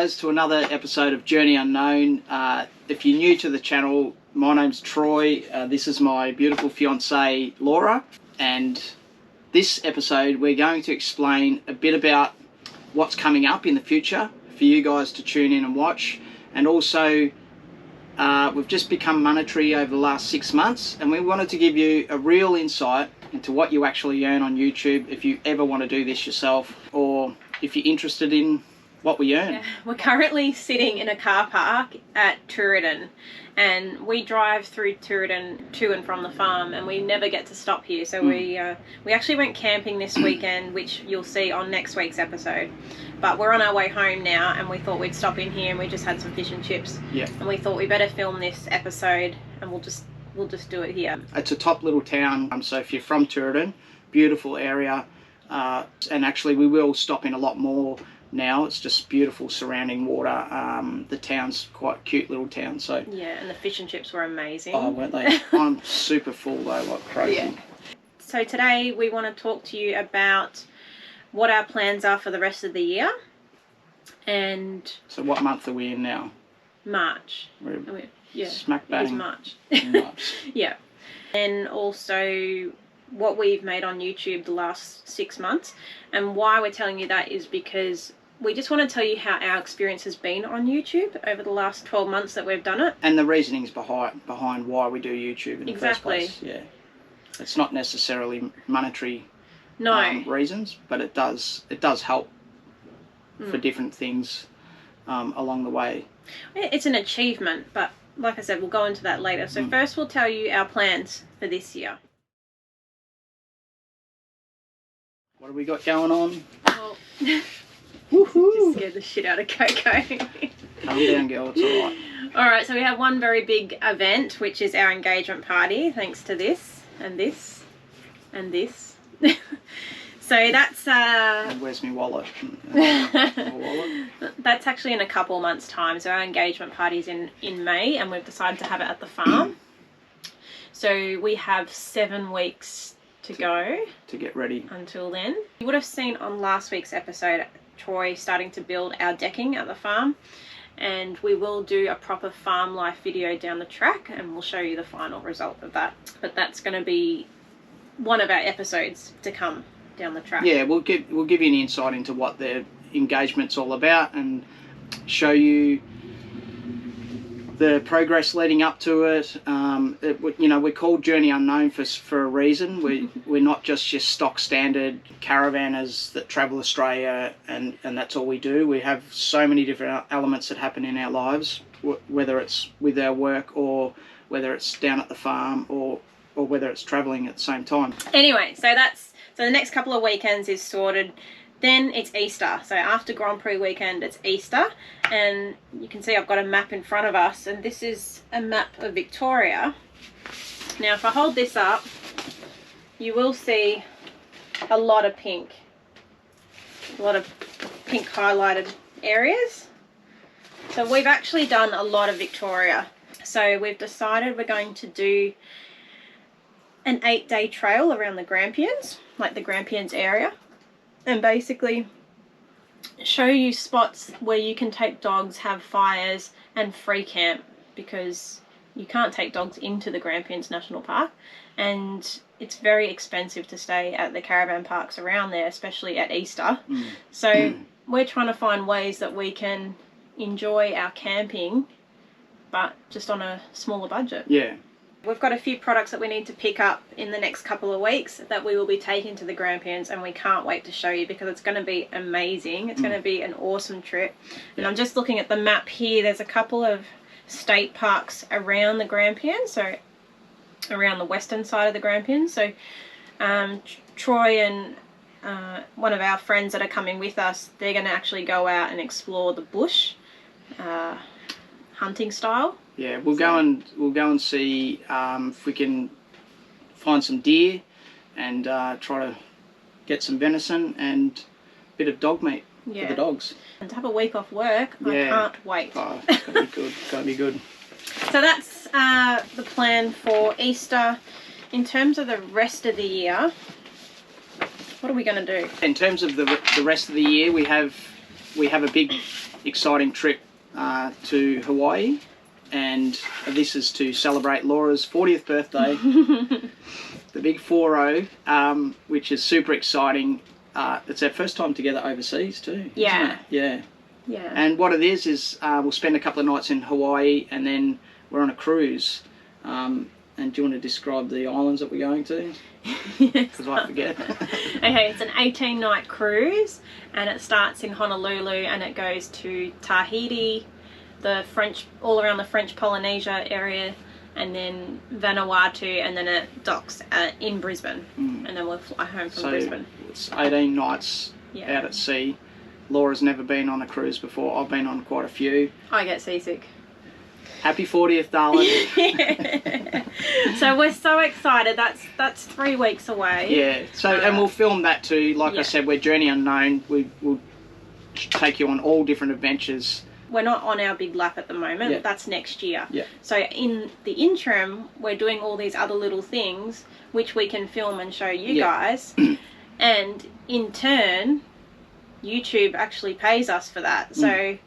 guys to another episode of Journey Unknown. If you're new to the channel, my name's Troy. This is my beautiful fiancée Laura, and this episode we're going to explain a bit about what's coming up in the future for you guys to tune in and watch. And also we've just become monetary over the last 6 months, and we wanted to give you a real insight into what you actually earn on YouTube if you ever want to do this yourself, or if you're interested in what we earn. Yeah, we're currently sitting in a car park at Tooradin, and we drive through Tooradin to and from the farm, and we never get to stop here. So we actually went camping this weekend, which you'll see on next week's episode. But we're on our way home now, and we thought we'd stop in here, and we just had some fish and chips. Yeah. And we thought we better film this episode, and we'll just do it here. It's a top little town, so if you're from Tooradin, beautiful area, and actually we will stop in a lot more now. It's just beautiful surrounding water. The town's quite a cute little town. So yeah, and the fish and chips were amazing. Oh, weren't they? I'm super full though, like crazy. Yeah. So today we want to talk to you about what our plans are for the rest of the year. And so what month are we in now? March. Yeah, smack bang. It is March. March. Yeah. And also what we've made on YouTube the last 6 months. And why we're telling you that is because we just want to tell you how our experience has been on YouTube over the last 12 months that we've done it. And the reasonings behind why we do YouTube in the first place. Yeah. It's not necessarily monetary reasons, but it does help for different things along the way. It's an achievement, but like I said, we'll go into that later. So first we'll tell you our plans for this year. What have we got going on? Well, just scared the shit out of Coco. Calm down, girl, it's alright. Alright, so we have one very big event, which is our engagement party, thanks to this, and this, and this. So that's... Where's my wallet? That's actually in a couple months' time. So our engagement party's in May, and we've decided to have it at the farm. So we have 7 weeks to go to get ready until then. You would have seen on last week's episode Troy starting to build our decking at the farm, and we will do a proper farm life video down the track, and we'll show you the final result of that. But that's going to be one of our episodes to come down the track. Yeah, we'll give you an insight into what the engagement's all about and show you the progress leading up to it. You know, we're called Journey Unknown for a reason. We're not just your stock standard caravanners that travel Australia and that's all we do. We have so many different elements that happen in our lives, whether it's with our work or whether it's down at the farm or whether it's travelling at the same time. Anyway, so the next couple of weekends is sorted. Then it's Easter. So after Grand Prix weekend, it's Easter. And you can see I've got a map in front of us. And this is a map of Victoria. Now, if I hold this up, you will see a lot of pink. A lot of pink highlighted areas. So we've actually done a lot of Victoria. So we've decided we're going to do an 8-day trail around the Grampians, like the Grampians area. And basically show you spots where you can take dogs, have fires and free camp, because you can't take dogs into the Grampians National Park, and it's very expensive to stay at the caravan parks around there, especially at Easter. So we're trying to find ways that we can enjoy our camping but just on a smaller budget. Yeah. We've got a few products that we need to pick up in the next couple of weeks that we will be taking to the Grampians, and we can't wait to show you because it's going to be amazing. It's going to be an awesome trip. And I'm just looking at the map here. There's a couple of state parks around the Grampians, so around the western side of the Grampians. So Troy and one of our friends that are coming with us, they're going to actually go out and explore the bush, hunting style. Yeah, we'll go and see if we can find some deer and try to get some venison and a bit of dog meat for the dogs. And to have a week off work, I can't wait. Oh, it's gonna be good. It's gonna be good. So that's the plan for Easter. In terms of the rest of the year, what are we going to do? In terms of the rest of the year, we have we have a big, exciting trip to Hawaii, and this is to celebrate Laura's 40th birthday, the big 40, which is super exciting. It's our first time together overseas too. Yeah. Isn't it? Yeah. Yeah. And what it is we'll spend a couple of nights in Hawaii, and then we're on a cruise. And do you want to describe the islands that we're going to? Because I forget. Okay, it's an 18-night cruise, and it starts in Honolulu and it goes to Tahiti, all around the French Polynesia area, and then Vanuatu, and then it docks in Brisbane, and then we'll fly home from Brisbane. It's 18 nights out at sea. Laura's never been on a cruise before. I've been on quite a few. I get seasick. Happy 40th, darling. So we're so excited. That's 3 weeks away. Yeah. So and we'll film that too. Like I said, we're Journey Unknown. We'll take you on all different adventures. We're not on our big lap at the moment. Yeah. That's next year. Yeah. So in the interim, we're doing all these other little things which we can film and show you guys. And in turn, YouTube actually pays us for that. So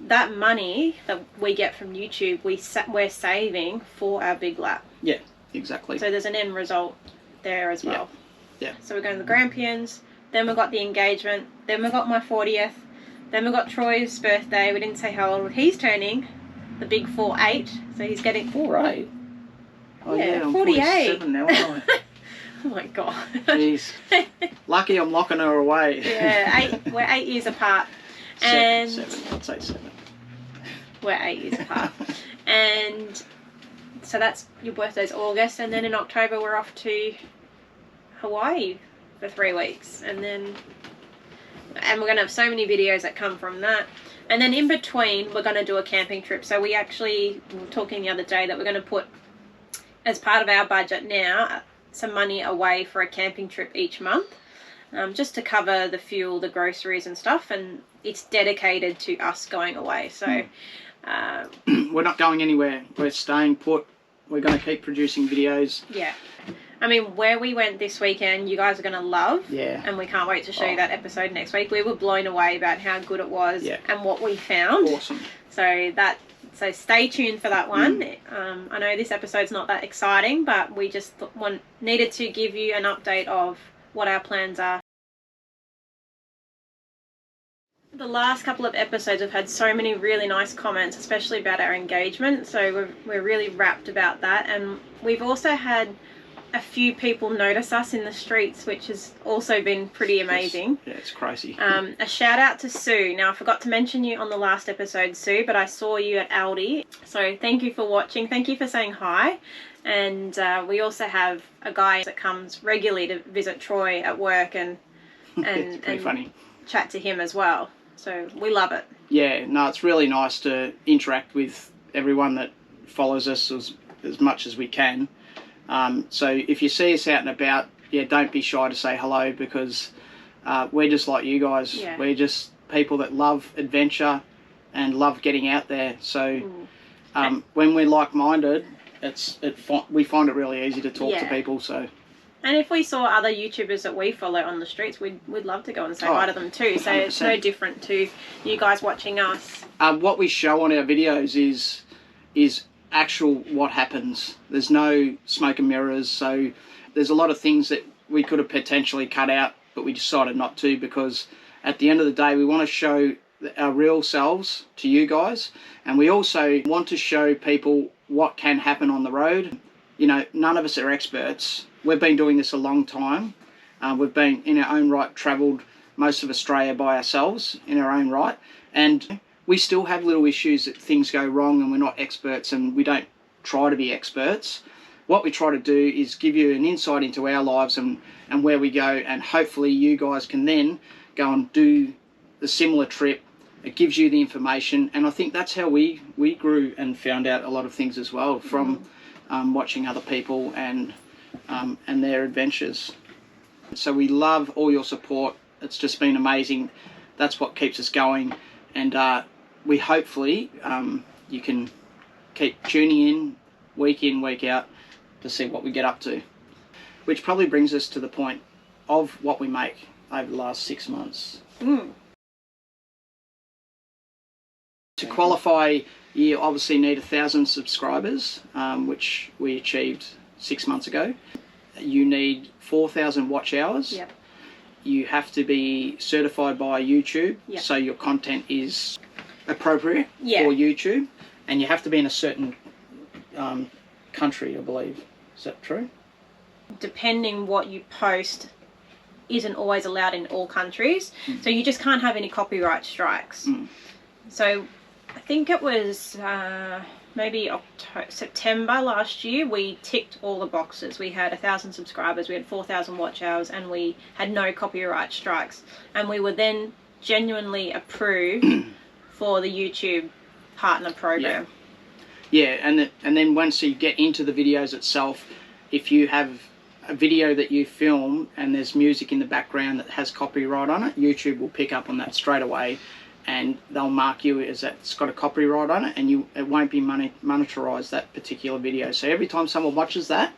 that money that we get from YouTube, we're saving for our big lap. Yeah, exactly. So there's an end result there as well. Yeah. So we're going to the Grampians, then we've got the engagement, then we've got my 40th, then we've got Troy's birthday. We didn't say how old he's turning, the big 48. So he's getting 48. Oh yeah, I'm 48. 47 now, aren't I? Oh my god. Jeez. Lucky I'm locking her away. Yeah, we're 8 years apart. Seven. I'd say 7. We're 8 years apart. And so that's your birthday's August, and then in October we're off to Hawaii for 3 weeks, and we're going to have so many videos that come from that. And then in between we're going to do a camping trip. So we were talking the other day that we're going to put, as part of our budget now, some money away for a camping trip each month, just to cover the fuel, the groceries and stuff, and it's dedicated to us going away. So we're not going anywhere. We're staying put. We're going to keep producing videos. Yeah. I mean, where we went this weekend, you guys are going to love. Yeah. And we can't wait to show you that episode next week. We were blown away about how good it was and what we found. Awesome. So stay tuned for that one. I know this episode's not that exciting, but we just needed to give you an update of what our plans are. The last couple of episodes have had so many really nice comments, especially about our engagement. So we're really rapt about that. And we've also had a few people notice us in the streets, which has also been pretty amazing. Yeah, it's crazy. A shout out to Sue. Now, I forgot to mention you on the last episode, Sue, but I saw you at Aldi. So thank you for watching. Thank you for saying hi. And we also have a guy that comes regularly to visit Troy at work and it's pretty funny. Chat to him as well. So we love it. Yeah, no, it's really nice to interact with everyone that follows us as much as we can. So if you see us out and about, don't be shy to say hello, because we're just like you guys. Yeah. We're just people that love adventure and love getting out there. So when we're like-minded, we find it really easy to talk to people. So. And if we saw other YouTubers that we follow on the streets, we'd love to go and say hi to them too. So 100%. It's no different to you guys watching us. What we show on our videos is actual what happens. There's no smoke and mirrors. So there's a lot of things that we could have potentially cut out, but we decided not to, because at the end of the day, we want to show our real selves to you guys. And we also want to show people what can happen on the road. You know, none of us are experts. We've been doing this a long time. We've been, in our own right, travelled most of Australia by ourselves in our own right. And we still have little issues that things go wrong, and we're not experts, and we don't try to be experts. What we try to do is give you an insight into our lives and where we go, and hopefully you guys can then go and do the similar trip. It gives you the information, and I think that's how we grew and found out a lot of things as well, from watching other people and their adventures. So we love all your support. It's just been amazing. That's what keeps us going, and we hopefully you can keep tuning in, week out, to see what we get up to. Which probably brings us to the point of what we make over the last 6 months. To qualify, you obviously need 1,000 subscribers, which we achieved 6 months ago. You need 4,000 watch hours. Yep. You have to be certified by YouTube, yep. so your content is appropriate yeah. for YouTube, and you have to be in a certain country, I believe. Is that true? Depending what you post isn't always allowed in all countries, so you just can't have any copyright strikes. So I think it was maybe September last year, we ticked all the boxes. We had 1,000 subscribers, we had 4,000 watch hours, and we had no copyright strikes, and we were then genuinely approved for the YouTube partner program. Yeah, and then once you get into the videos itself, if you have a video that you film and there's music in the background that has copyright on it, YouTube will pick up on that straight away, and they'll mark you as that's got a copyright on it, and it won't be monetized, that particular video. So every time someone watches that,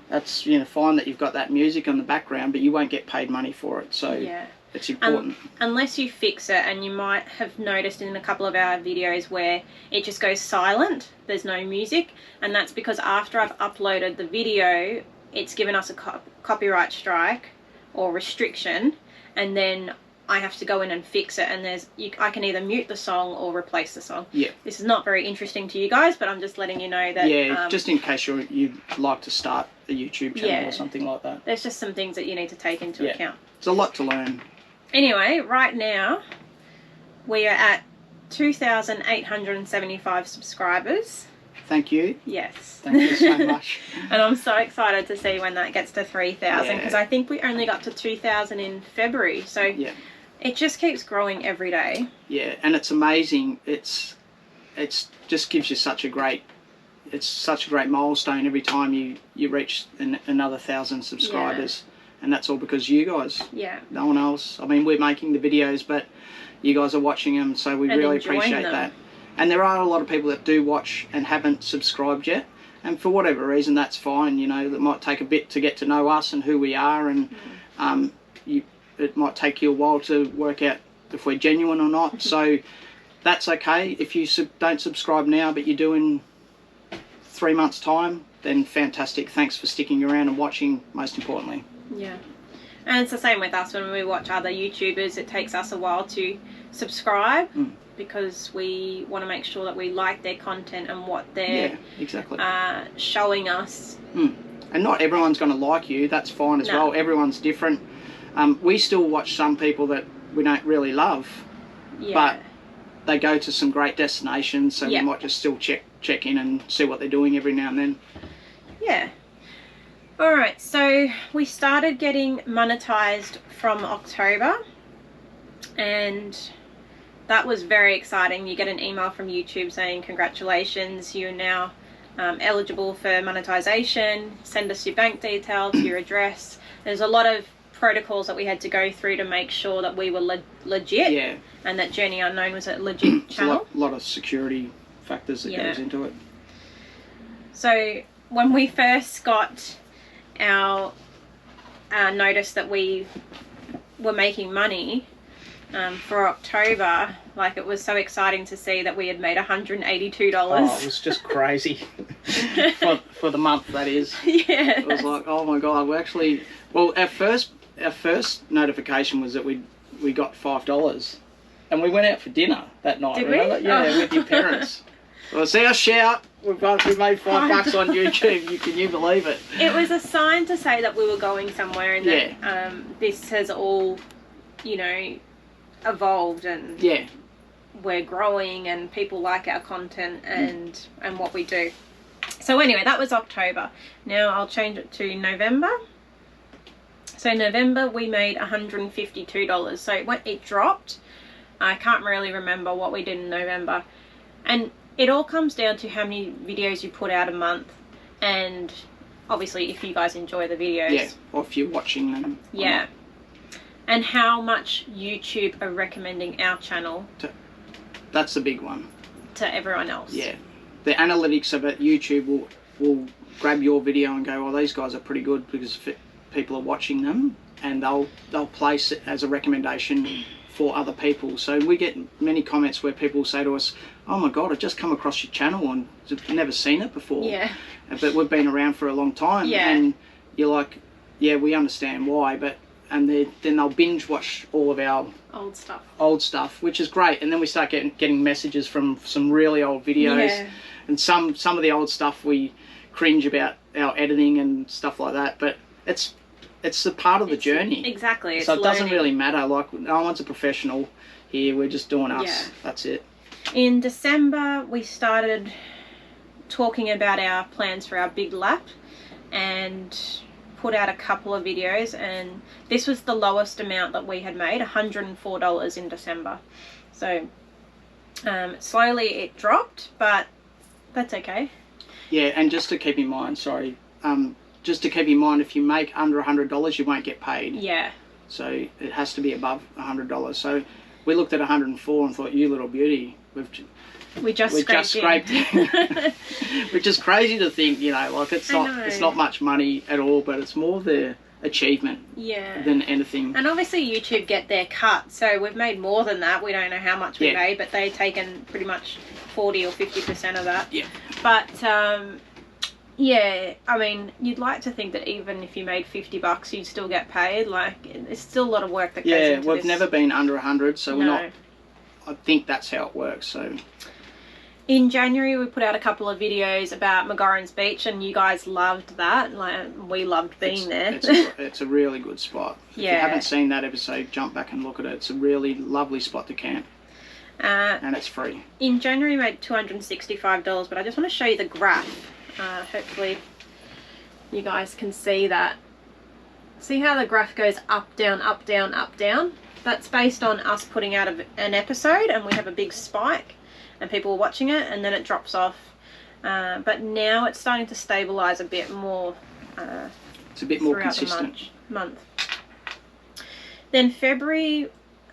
that's fine that you've got that music on the background, but you won't get paid money for it. So yeah. It's important. Unless you fix it, and you might have noticed in a couple of our videos where it just goes silent, there's no music, and that's because after I've uploaded the video, it's given us a copyright strike or restriction, and then I have to go in and fix it, and I can either mute the song or replace the song. Yeah. This is not very interesting to you guys, but I'm just letting you know that... Yeah, just in case you'd like to start a YouTube channel or something like that. There's just some things that you need to take into account. It's a lot to learn. Anyway, right now we are at 2,875 subscribers. Thank you. Yes. Thank you so much. And I'm so excited to see when that gets to 3,000, because I think we only got to 2,000 in February. So it just keeps growing every day. Yeah, and it's amazing. It's just gives you such a great milestone every time you reach another 1,000 subscribers. Yeah. And that's all because you guys. Yeah. No one else. I mean, we're making the videos, but you guys are watching them, so we really appreciate that. And there are a lot of people that do watch and haven't subscribed yet, and for whatever reason, that's fine. It might take a bit to get to know us and who we are, and it might take you a while to work out if we're genuine or not. So that's okay. If you don't subscribe now, but you do in 3 months' time, then fantastic. Thanks for sticking around and watching, most importantly. Yeah. And it's the same with us when we watch other YouTubers. It takes us a while to subscribe because we want to make sure that we like their content and what they're showing us. And not everyone's going to like you. That's fine as well. Everyone's different. We still watch some people that we don't really love, but they go to some great destinations, so we might just still check in and see what they're doing every now and then. Yeah. Alright, so we started getting monetized from October, and that was very exciting. You get an email from YouTube saying congratulations, you're now eligible for monetization, send us your bank details, your address. There's a lot of protocols that we had to go through to make sure that we were legit, and that Journey Unknown was a legit channel. A lot of security factors that goes into it. So when we first got our notice that we were making money for October, like, it was so exciting to see that we had made $182. Oh, it was just crazy. for the month, that is. Yeah. It was like, oh my god, we actually, well, our first notification was that we got $5, and we went out for dinner that night. Did remember? We? Yeah, with your parents. Well, see us shout. We made $5 on YouTube. Can you believe it? It was a sign to say that we were going somewhere, and that this has all, evolved, and we're growing, and people like our content and what we do. So anyway, that was October. Now I'll change it to November. So November we made $152. So it dropped. I can't really remember what we did in November, and it all comes down to how many videos you put out a month, and obviously if you guys enjoy the videos. Yeah, or if you're watching them. Yeah. And how much YouTube are recommending our channel. That's the big one. To everyone else. Yeah. The analytics of it, YouTube will grab your video and go, well, these guys are pretty good because people are watching them, and they'll place it as a recommendation for other people. So we get many comments where people say to us, oh my God, I've just come across your channel and I've never seen it before. Yeah. But we've been around for a long time. Yeah. And you're like, yeah, we understand why, but and then they'll binge watch all of our old stuff, which is great. And then we start getting messages from some really old videos. Yeah. And some of the old stuff we cringe about our editing and stuff like that, but it's a part of the journey. Exactly. So it doesn't really matter. Like, no one's a professional here. We're just doing us. Yeah. That's it. In December, we started talking about our plans for our big lap and put out a couple of videos, and this was the lowest amount that we had made, $104 in December. So slowly it dropped, but that's okay. Yeah, and just to keep in mind, just to keep in mind, if you make under $100, you won't get paid. Yeah. So it has to be above $100. So we looked at 104 and thought, you little beauty, we just scraped it. Which is crazy to think, you know, like it's not much money at all, but it's more the achievement than anything. And obviously YouTube get their cut, so we've made more than that. We don't know how much we made, but they've taken pretty much 40 or 50% of that. Yeah. But yeah, I mean, you'd like to think that even if you made $50, you'd still get paid. Like, it's still a lot of work that goes into this. Yeah, we've never been under 100, so we're not. I think that's how it works. So in January, we put out a couple of videos about McGorrin's Beach, and you guys loved that. Like, we loved being there. It's a really good spot. If you haven't seen that episode, jump back and look at it. It's a really lovely spot to camp. And it's free. In January, we made $265, but I just want to show you the graph. Hopefully you guys can see that. See how the graph goes up, down, up, down, up, down? That's based on us putting out an episode and we have a big spike and people are watching it, and then it drops off. But now it's starting to stabilize a bit more. It's a bit more consistent. Month. Then February,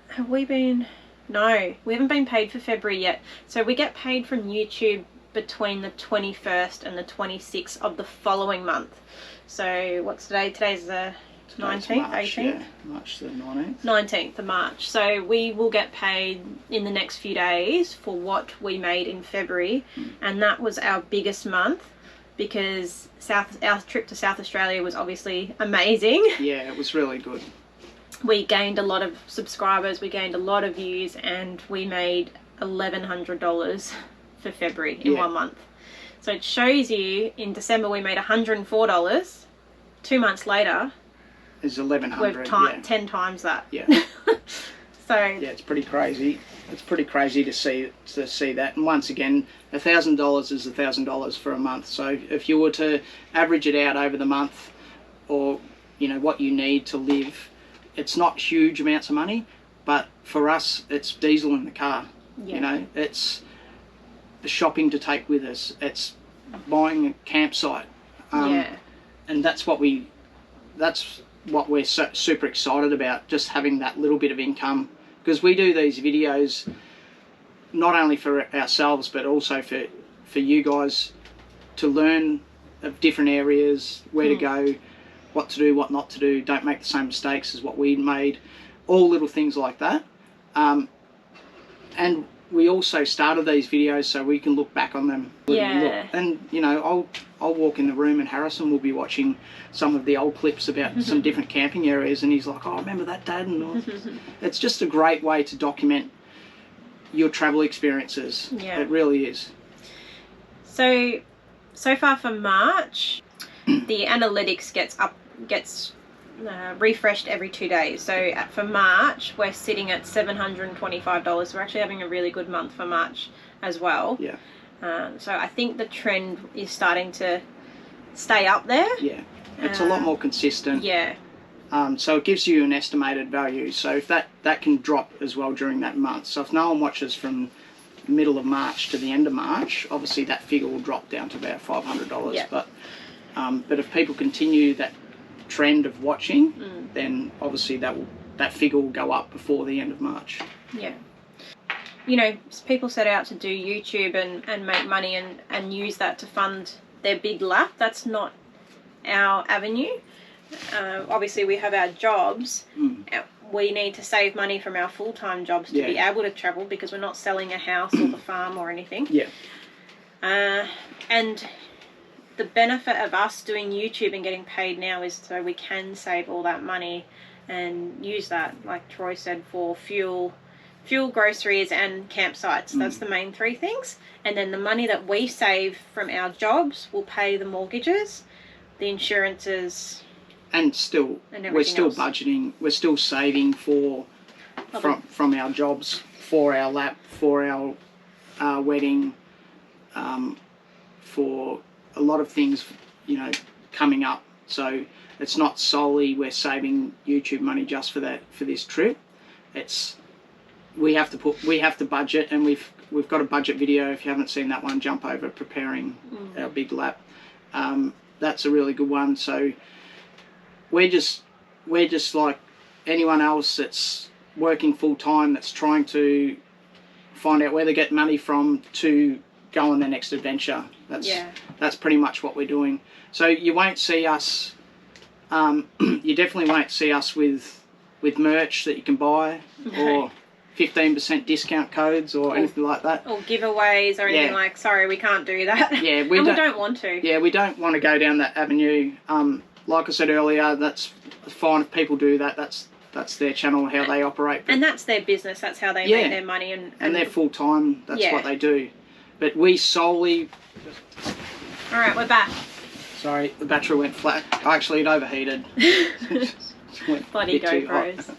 have we been... No, we haven't been paid for February yet. So we get paid from YouTube between the 21st and the 26th of the following month. So what's today? Today's the 19th, March, 18th? Yeah, March the 19th. 19th of March. So we will get paid in the next few days for what we made in February. And that was our biggest month because our trip to South Australia was obviously amazing. Yeah, it was really good. We gained a lot of subscribers, we gained a lot of views, and we made $1,100 for February in 1 month. So it shows you, in December we made $104. 2 months later, it's $1,100. We've 10 times that. Yeah. So yeah, it's pretty crazy. It's pretty crazy to see that. And once again, $1,000 is $1,000 for a month. So if you were to average it out over the month, or you know what you need to live, it's not huge amounts of money, but for us, it's diesel in the car. Yeah. You know, it's shopping to take with us. It's buying a campsite. And that's what we're super excited about, just having that little bit of income. Because we do these videos not only for ourselves, but also for you guys to learn of different areas, where to go, what to do, what not to do, don't make the same mistakes as what we made, all little things like that. And we also started these videos so we can look back on them. Yeah. And you know, I'll walk in the room and Harrison will be watching some of the old clips about some different camping areas, and he's like, oh, remember that, Dad? And it's just a great way to document your travel experiences. Yeah. It really is. So far for March, the analytics gets refreshed every 2 days. So for March, we're sitting at $725. We're actually having a really good month for March as well. Yeah. So I think the trend is starting to stay up there. Yeah. It's a lot more consistent. Yeah. So it gives you an estimated value. So if that can drop as well during that month. So if no one watches from the middle of March to the end of March, obviously that figure will drop down to about $500. Yeah. But if people continue that trend of watching, then obviously that figure will go up before the end of March. Yeah. You know, people set out to do YouTube and make money and use that to fund their big lap. That's not our avenue. Obviously we have our jobs. we need to save money from our full-time jobs to be able to travel, because we're not selling a house or the farm or anything. Yeah. And the benefit of us doing YouTube and getting paid now is so we can save all that money and use that, like Troy said, for fuel, groceries and campsites. That's the main three things. And then the money that we save from our jobs will pay the mortgages, the insurances, and we're still else. budgeting. We're still saving from our jobs for our lap, for our wedding, for a lot of things, you know, coming up. So it's not solely we're saving YouTube money just for this trip. It's we have to budget, and we've got a budget video. If you haven't seen that one, jump over preparing our big lap. That's a really good one. So we're just like anyone else that's working full time, that's trying to find out where they get money from to go on their next adventure. That's pretty much what we're doing. So you won't see us. You definitely won't see us with merch that you can buy, or 15% discount codes or anything like that, or giveaways or anything. Like, sorry, we can't do that. Yeah, we don't want to. Yeah, we don't want to go down that avenue. Like I said earlier, that's fine if people do that. That's their channel, how they operate. And that's their business. That's how they make their money. And they're full time. That's what they do. But we solely. All right, we're back. Sorry, the battery went flat. Actually, it overheated. Bloody GoPros.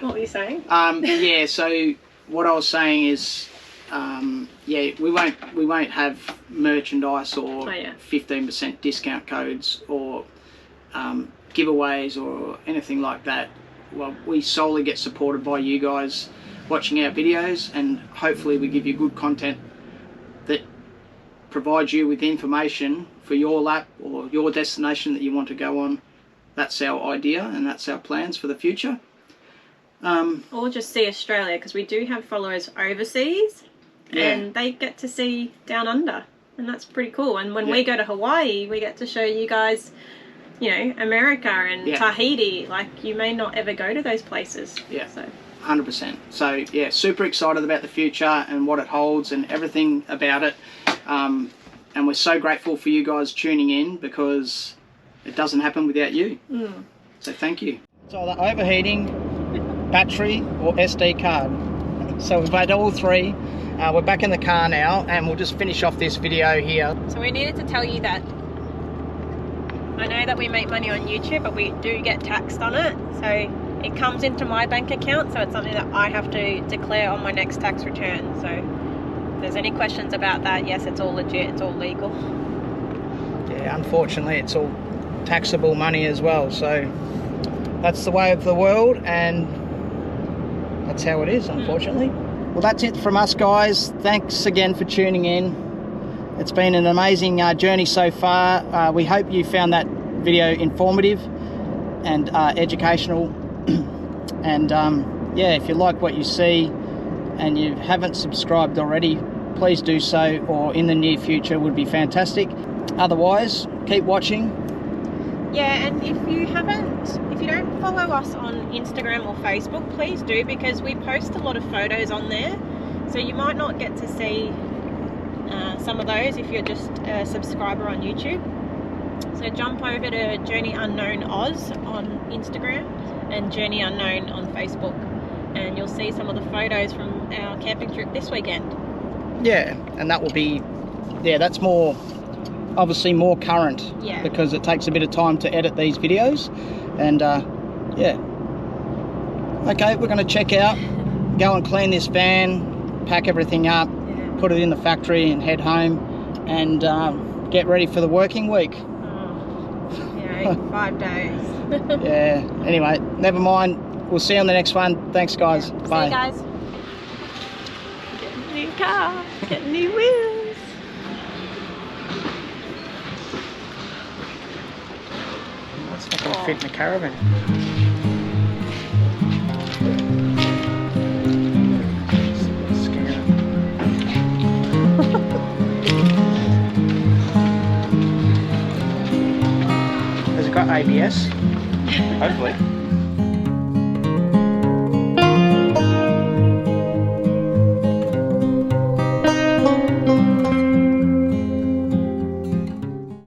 What were you saying? Yeah. So what I was saying is, we won't have merchandise or 15% discount codes or giveaways or anything like that. Well, we solely get supported by you guys watching our videos, and hopefully we give you good content that provides you with information for your lap or your destination that you want to go on. That's our idea, and that's our plans for the future. Or just see Australia, because we do have followers overseas, and they get to see down under, and that's pretty cool. And when we go to Hawaii, we get to show you guys, you know, America and Tahiti. Like, you may not ever go to those places. Yeah, so 100%. So yeah, super excited about the future and what it holds and everything about it. And we're so grateful for you guys tuning in, because it doesn't happen without you. So thank you. So the overheating, battery or SD card. So we've had all three. We're back in the car now, and we'll just finish off this video here. So we needed to tell you that I know that we make money on YouTube, but we do get taxed on it. So it comes into my bank account, so it's something that I have to declare on my next tax return. So if there's any questions about that, yes, it's all legit, it's all legal. Yeah, unfortunately it's all taxable money as well, so that's the way of the world, and that's how it is, unfortunately. Well, that's it from us, guys. Thanks again for tuning in. It's been an amazing journey so far. We hope you found that video informative and educational. And yeah, if you like what you see and you haven't subscribed already, please do so, or in the near future would be fantastic. Otherwise, keep watching. Yeah, and if you don't follow us on Instagram or Facebook, please do, because we post a lot of photos on there, so you might not get to see some of those if you're just a subscriber on YouTube. So jump over to Journey Unknown Oz on Instagram and Journey Unknown on Facebook, and you'll see some of the photos from our camping trip this weekend. Yeah, and that will be, that's more, obviously more current, because it takes a bit of time to edit these videos. And okay, we're going to check out, go and clean this van, pack everything up, put it in the factory and head home, and get ready for the working week. 5 days. Yeah, anyway, never mind, we'll see you on the next one. Thanks, guys. Bye. See you guys. Get a new car, get new wheels. That's not going to fit in the caravan. Has it got ABS? Hopefully.